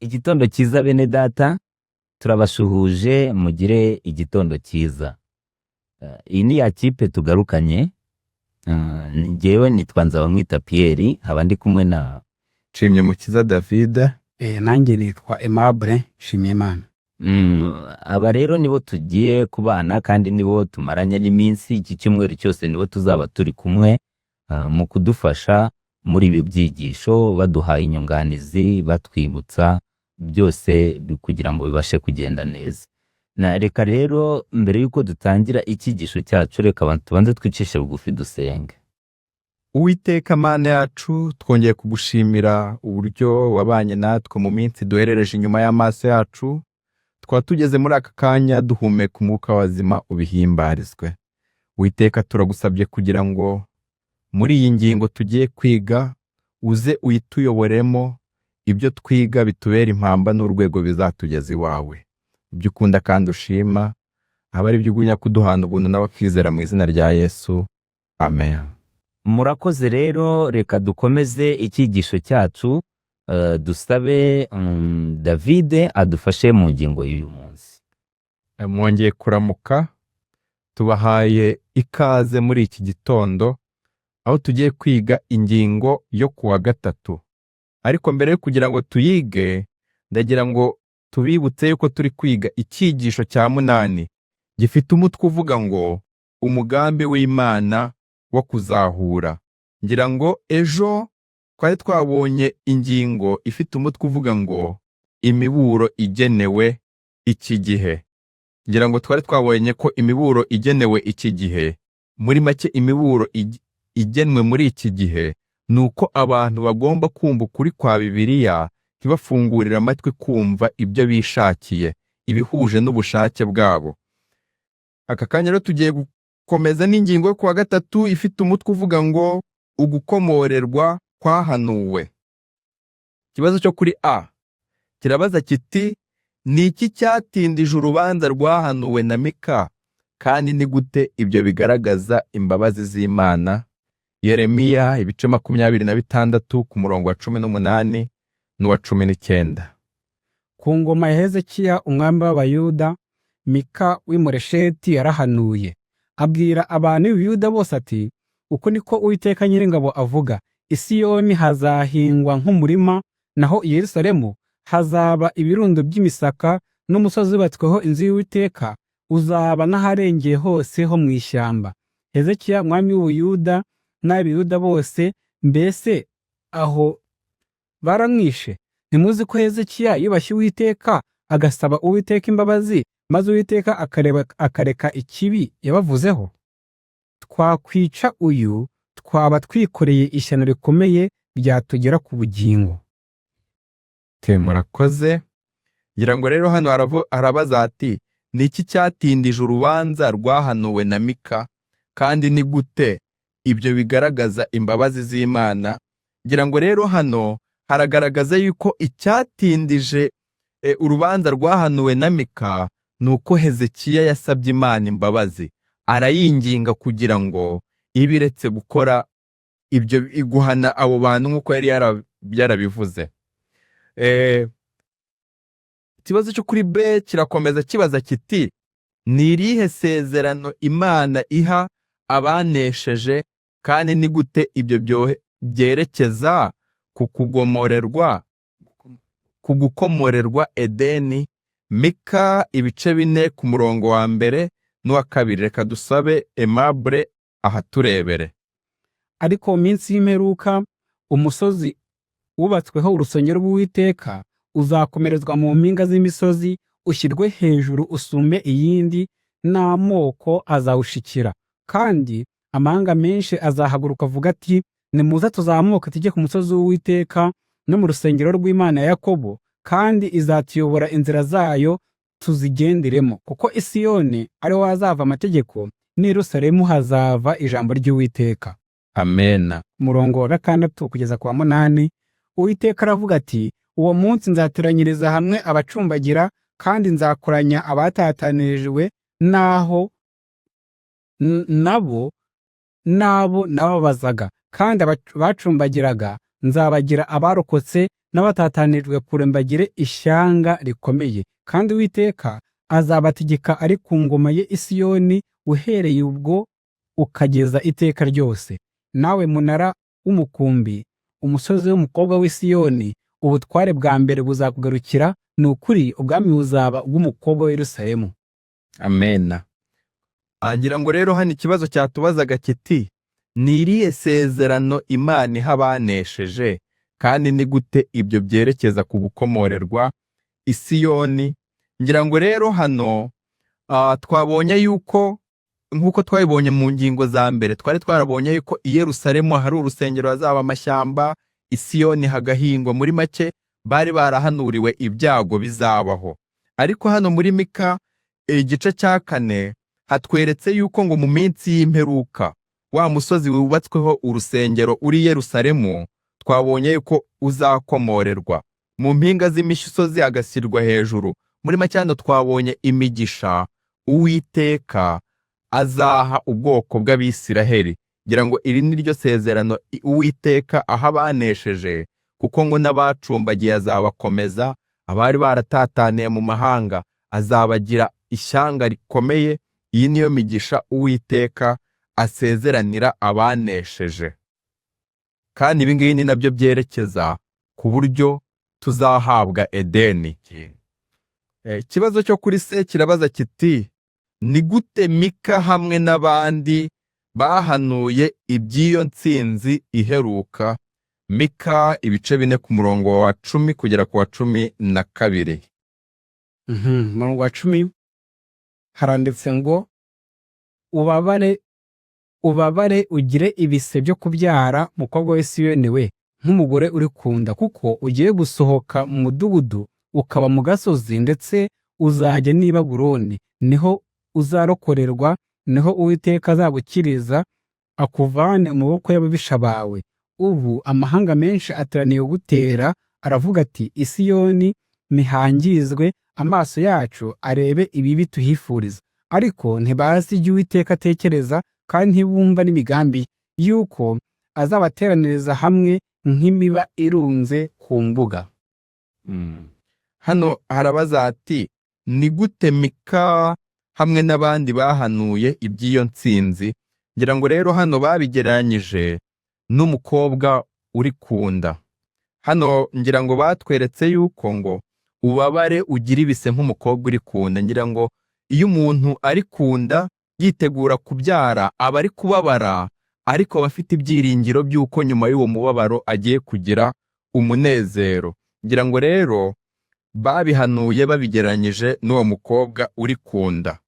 Igitondo cyiza bene data, turabashuhuje mugire igitondo cyiza. Iyi ni ya kipe tugarukanye, njyewe nitwa Nzabamwita Pierre, haba ndi kumwe na Nshimyumukiza David. Nanjye nitwa Aimable Nshimiyimana. aba rero nibo tugiye kubana kandi nibo tumaranye n'iminsi, iki cyumweru cyose nibo tuzaba turi kumwe mu kudufasha muri ibi byigisho, baduha inyunganizi, batwibutsa byose kugira ngo bibashe kugenda neza. Reka rero mbere y'uko dutangira icyigisho cyacu, reka tubanze twicishe bugufi dusenge. Uwiteka Mana yacu, twongeye kugushimira uburyo wabanye natwe mu minsi duherereje inyuma y'amaso yacu. Twaba tugeze muri aka kanya duhumeka umwuka wazima, ubihimbarizwe. Uwiteka turagusabye kugira ngo muri iyi ngingo tugiye kwiga uze uyituyoboremo, ibyo twiga bitubera impamba n'urwego bizatugeza iwawe. Ibyo ukunda kandi ushima, aba ari byo ugunya kuduhana ubuntu n'abakizera mu izina rya Yesu. Amen. Murakoze rero, reka dukomeze icyigisho cyacu, dusabe David adufashe mu ngingo y'uyu munsi. Mwongeye kuramuka, tubahaye ikaze muri iki gitondo, aho tugiye kwiga ingingo yo kuwa gatatu. Ariko mbere yo kugira ngo tuyige, ndagira ngo tubibutse yuko turi kwiga icyigisho cya 8 gifite umutwe uvuga ngo umugambi w'Imana wo kuzahura. Ngira ngo ejo twari twabonye ingingo ifite umutwe uvuga ngo imiburo igenewe iki gihe. Ngira ngo twari twabonye ko imiburo igenewe iki gihe, muri make imiburo igenwe muri iki gihe, nuko abantu bagomba kumva ukuri kwa Bibiliya, ntibafungurira amatwi kumva ibyo bishakiye, ibihuje n'ubushake bwabo. Aka kanya rero tugiye gukomeza n'ingingo yo kuwa gatatu ifite umutwe uvuga ngo ugukomorerwa kwahanuwe. Ikibazo cyo kuri A kirabaza kiti, ni iki cyatindije urubanza rwahanuwe na Mika, kandi ni gute ibyo bigaragaza imbabazi z'Imana? Yeremiya ibice 26 ku murongo wa 18 n'uwa 19. Ku ngoma ya Hezekiya umwami w'Abayuda, Mika w'i Moresheti yarahanuye, abwira abantu b'Iyuda bose ati, uko niko Uwiteka Nyiringabo avuga, i Siyoni hazahingwa nk'umurima, naho i Yerusalemu hazaba ibirundo by'imisaka, n'umusozi wubatsweho inzu y'Uwiteka uzaba n'aharengeye hose ho mu ishyamba. Hezekiya umwami w'Ubuyuda n'Abiyuda bose, mbese aho baramwishe? Ntimuzi ko Hezekiya yubashye Uwiteka, agasaba Uwiteka imbabazi, maze Uwiteka akareka ikibi yabavuzeho? Twakwica uyu, twaba twikoreye ishyano rikomeye ryatugera ku bugingo. Murakoze. Ngira ngo rero hano arabaza ati, ni iki cyatindije urubanza rwahanuwe na Mika, kandi ni gute ibyo bigaragaza imbabazi z'Imana? Ngira ngo rero hano haragaragaza yuko icyatindije urubanza rwahanuwe na Mika nuko Hezekiya yasabye Imana imbabazi, arayinginga kugira ngo ibiretse gukora ibyo, iguhana abo bantu nk'uko yari yarabivuze. Ikibazo cyo kuri B kirakomeza kibaza kiti, ni irihe sezerano Imana iha abanesheje, kandi ni gute ibyo byerekeza ku gukomorerwa Edeni? Mika ibice 4 ku murongo wa 1 n'uwa 2. Reka dusabe Aimable ahaturebere. Ariko mu minsi y'imperuka, umusozi wubatsweho urusengero rw'Uwiteka uzakomerezwa mu mpinga z'imisozi, ushyirwe hejuru usumbe iyindi, n'amoko azawushikira. Kandi amahanga menshi azahaguruka avuga ati, nimuze tuzamuka tujye ku musozi w'Uwiteka no mu rusengero rw'Imana ya Yakobo, kandi izatuyobora inzira zayo tuzigenderemo. Kuko i Siyoni ariho hazava amategeko, n'i Yerusalemu hazava ijambo ry'Uwiteka. Amen. Murongo wa 6 kugeza kwa 8, Uwiteka aravuga ati, uwo munsi nzateranyiriza hamwe abacumbagira, kandi nzakoranya abatatanirijwe nabo nababazaga, kandi abacumbagiraga nzabagira abarokotse n'abatatanijwe kure mbagire ishyanga rikomeye, kandi Uwiteka azabategeka ari ku ngoma ye i Siyoni uhereye ubwo ukageza iteka ryose. Nawe munara w'umukumbi, umusozi w'umukobwa w'i Siyoni, ubutware bwa mbere buzakugarukira, ni ukuri ubwami buzaba ubw'umukobwa w'i Yerusalemu. Amena. Agira ngo rero hano ikibazo cyatubazaga kiti, ni irihe sezerano Imana iha abanesheje, kandi ni gute ibyo byerekeza ku gukomorerwa i Siyoni? Ngira ngo rero hano twabonye yuko nk'uko twabibonye mu ngingo za mbere, twari twarabonye yuko i Yerusalemu hari urusengero, hazaba amashyamba, i Siyoni hagahingwa. Muri make bari barahanuriwe ibyago bizabaho. Ariko hano muri Mika igice cya 4 hatweretse yuko ngo mu minsi y'imperuka wa musozi wubatsweho urusengero uri Yerusalemu twabonye yuko uzakomorerwa, mu mpinga z'imisozi agasirwa hejuru. Muri make hano twabonye imigisha Uwiteka azaha ubwoko bw'Abisiraheli. Ngira ngo iri ni ryo sezerano Uwiteka aha abanesheje, kuko ngo n'abacumbagiye azabakomeza, abari baratataniye mu mahanga azabagira ishyanga rikomeye. Iyi niyo migisha Uwiteka asezeranira abanesheje, kandi ibi ngibi ni nabyo byerekeza ku buryo tuzahabwa Edeni. Ikibazo cyo kuri se kirabaza kiti, ni gute Mika hamwe n'abandi bahanuye iby'iyo ntsinzi iheruka? Mika ibice 4 ku murongo wa 10 kugera ku wa 12. Umurongo wa 10 haranditse ngo, ubabare ugire ibise byo kubyara, mukobwa w'i Siyoni we, nk'umugore uri kunda, kuko ugiye gusohoka mu mudugudu ukaba mu gasozi, ndetse uzajya n'i Babuloni, niho uzarokorerwa, niho Uwiteka azagukiriza akuvane mu maboko y'ababisha bawe. Ubu amahanga menshi ateraniye gutera, aravuga ati, i Siyoni nihangizwe, amaso yacu arebe ibibi tuhifuriza. Ariko ntibazi ibyo Uwiteka atekereza, kandi ntibumva n'imigambi yuko azabateraniriza hamwe nk'imiba irunze ku mbuga. Hano harabaza ati, ni gute Mika hamwe n'abandi bahanuye iby'iyo ntsinzi? Ngira ngo rero hano babigereranyije n'umukobwa uri kunda. Hano ngira ngo batweretse yuko ngo ubabare ugira ibise nk'umukobwa uri kunda. Ngira ngo iyo umuntu ari kunda yitegura kubyara, aba ari kubabara, ariko aba afite ibyiringiro by'uko nyuma y'uwo mubabaro agiye kugira umunezero. Ngira ngo rero babihanuye babigereranyije n'uwo mukobwa uri kunda.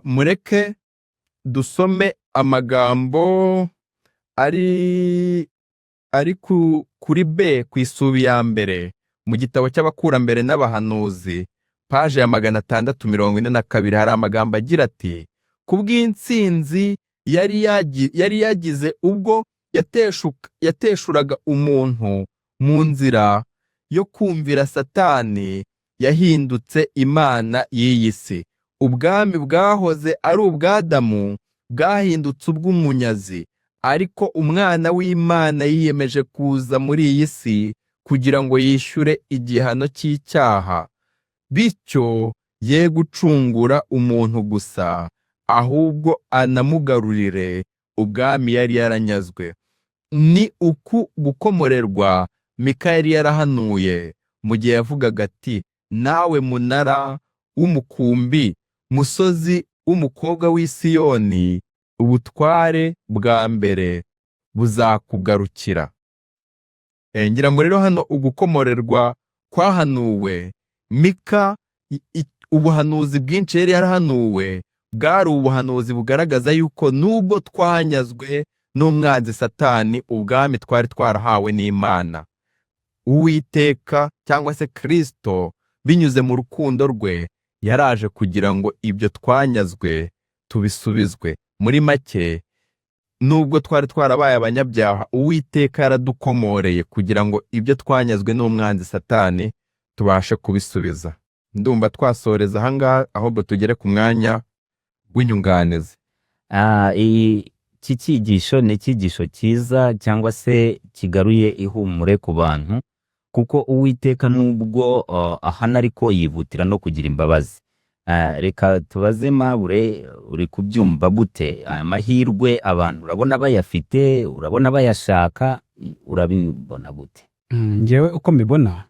Mureke dusome amagambo ari kuri B ku isubi ya mbere mu gitabo cy'abakurambere n'abahanuzi, paje ya 642. Hari amagambo agira ati, kubw'intsinzi yari yagize ubwo yateshuraga umuntu mu nzira yo kumvira Satani, yahindutse imana y'iyi si. Ubwami bwahoze ari ubw'Adamu bwahindutse ubw'umunyazi, ariko umwana w'Imana yiyemeje kuza muri iyi si kugira ngo yishyure igihano cy'icyaha, bityo ye gucungura umuntu gusa, ahubwo anamugarurire ubwami yari yaranyazwe. Ni uku gukomorerwa Mika yari yarahanuye mu gihe yavugaga ati, nawe munara w'umukumbi, musozi w'umukobwa w'i Siyoni, ubutware bwa mbere buzakugarukira. Ngira ngo rero hano ugukomorerwa kwahanuwe Mika, ubuhanuzi bwinshi yari yarahanuwe bwari ubuhanuzi bugaragaza yuko nubwo twanyazwe n'umwanzi Satani, ubwami twari twarahawe n'Imana. Uwiteka cyangwa se Kristo binyuze mu rukundo rwe yaraje kugira ngo ibyo twanyazwe tubisubizwe. Muri make, nubwo twari twarabaye abanyabyaha, Uwiteka yaradukomoreye kugira ngo ibyo twanyazwe n'umwanzi Satani tubashe kubisubiza. Ndumva twasoreza ahangaha, ahubwo tugere ku mwanya w'inyunganizi. iki cyigisho ni icyigisho cyiza cyangwa se kigaruye ihumure ku bantu, kuko Uwiteka nubwo ahana ariko yihutira no kugira imbabazi. Reka tubaze Mabure, uri kubyumva gute aya mahirwe abantu urabona bayafite, urabona bayashaka, urabibona gute? Njyewe uko mbibona,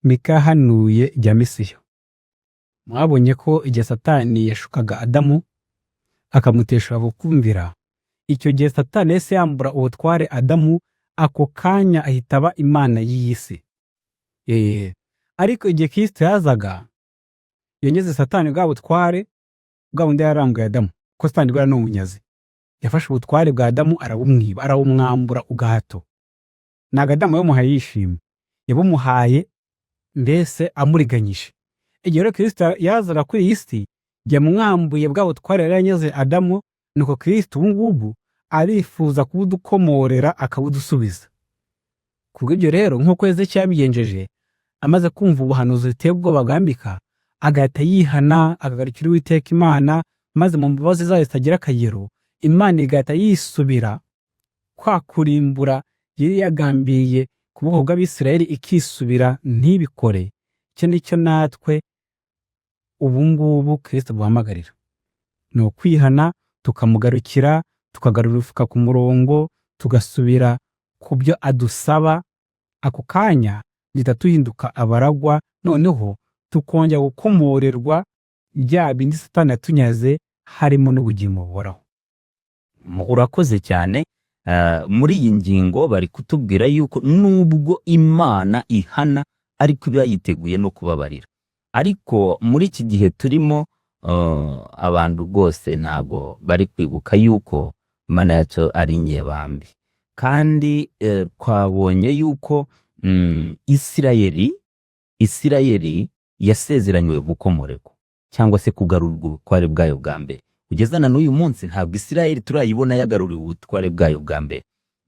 Mika yahanuye ibya Mesiya. Mwabonye ko igihe Satani yashukaga Adamu akamutesha kumvira, icyo gihe Satani yahise yambura ubutware Adamu, ako kanya ahita aba imana y'iyi si. Ariko igihe Kristo yazaga yongeze Satani bwa butware bwa bundi yarambuye Adamu, ko Satani bwari n'umunyazi. Yafashe ubutware bwa Adamu arabumwiba, arawumwambura ugahato. Ntabwo Adamu yamuhaye yishimye, yabumuhaye mbese amuriganyije. Igihe rero Kristo yazaga kuri iyi si, yamwambuye bwa butware yari yanyaze Adamu, nuko Kristo ubu ngubu arifuza kubudukomorera akabudusubiza. Kubw'ibyo rero nk'uko Hezekiya yabigenjeje, amaze kumva ubuhanuzi buteye ubwoba bwa Mika, agahita yihana akagarukira Uwiteka Imana, maze mu mbabazi zayo zitagira akagero, Imana igahita yisubira kwa kurimbura yari yagambiriye ku bwoko bw'Abisirayeli, ikisubira ntibikore. Icyo ni cyo natwe ubu ngubu Kristo abuhamagarira, ni ukwihana tukamugarukira, tukagarura urufuka ku murongo, tugasubira ku byo adusaba. Ako kanya duhita duhinduka abaragwa, noneho tukongera gukomorerwa bya bindi Satani yatunyaze, harimo n'ubugingo buhoraho. Urakoze cyane. Muri iyi ngingo bari kutubwira yuko nubwo Imana ihana ariko iba yiteguye no kubabarira. Ariko muri iki gihe turimo abantu rwose ntago bari kwibuka yuko Imana yacu ari nyebambi. Kandi twabonye yuko Isirayeli yasezeranywe gukomorerwa cyangwa se kugarurwa ubutware bwayo bwa mbere. Kugeza na n'uyu munsi ntabwo Isirayeli turayibona yagaruriwe ubutware bwayo bwa mbere.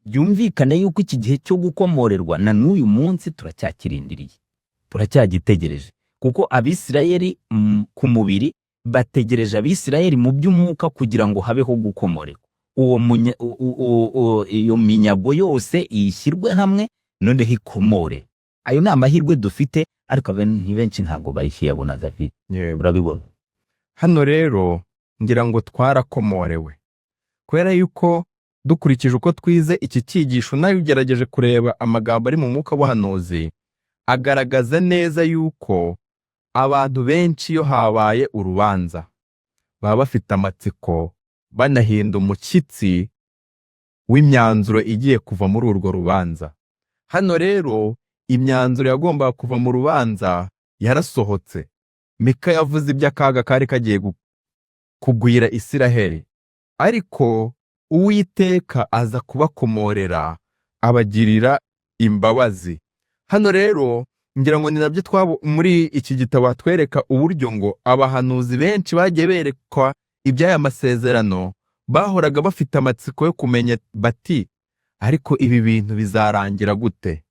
Byumvikane yuko iki gihe cyo gukomorerwa na n'uyu munsi turacyakirindiriye, turacyagitegereje, kuko Abisirayeli ku mubiri bategereje Abisirayeli mu by'umwuka kugira ngo habeho gukomorerwa. Iyo minyago yose ishyirwe hamwe noneho ikomore. Ayo ni amahirwe dufite, ariko benshi ntabwo bayishyiyabona. David, urabibona? Hano rero ngira ngo twarakomorewe, kubera yuko dukurikije uko twize iki cyigisho, nayo ugerageje kureba amagambo ari mu mwuka w'ubuhanuzi, agaragaza neza yuko abantu benshi iyo habaye urubanza baba bafite amatsiko, banahinda umushyitsi w'imyanzuro igiye kuva muri urwo rubanza. Hano rero imyanzuro yagombaga kuva mu rubanza yarasohotse. Mika yavuze iby'akaga kari kagiye kugwira Isiraheli, ariko Uwiteka aza kubakomorera, abagirira imbabazi. Hano rero ngira ngo ni nabyo muri iki gitabo batwereka uburyo ngo abahanuzi benshi bagiye berekwa iby'aya masezerano, bahoraga bafite amatsiko yo kumenya bati ariko ibi bintu bizarangira gute.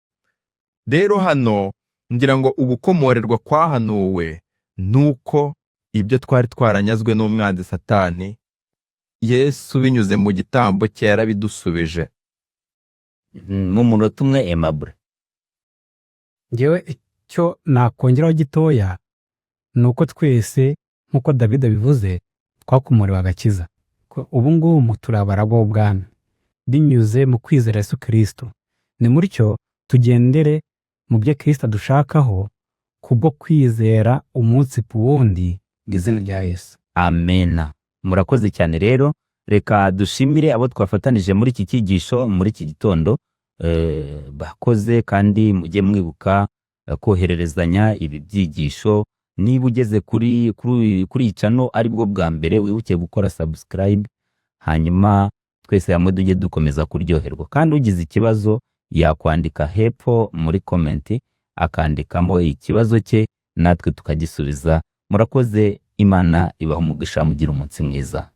Rero hano ngira ngo ugukomorerwa kwahanuwe nuko ibyo twari twaranyazwe n'umwanzi Satani, Yesu binyuze mu gitambo cye yarabidusubije. Mu munota umwe, Aimable. Njyewe icyo nakongeraho gitoya ni uko twese nk'uko David abivuze twakomorewe agakiza. Ubu ngubu turabaragwa b'Ubwami binyuze mu kwizera Yesu Kristo. Ni muri cyo tugendere mu byo Kristo adushakaho kubwo kwizera umunsi ku wundi mu izina rya Yesu. Amena. Murakoze cyane rero, reka dushimire abo twafatanije muri iki cyigisho muri iki gitondo. Bakoze, kandi mujye mwibuka kohererezanya ibi byigisho. Niba ugeze kuri channel ari bwo bwa mbere, wibuke gukora subscribe, hanyuma twese hamwe tujye dukomeza kuryoherwa. Kandi ugize ikibazo yakwandika hepfo muri comment, akandikamo ikibazo cye natwe tukagisubiza. Murakoze, Imana ibaha umugisha, mugira umunsi mwiza.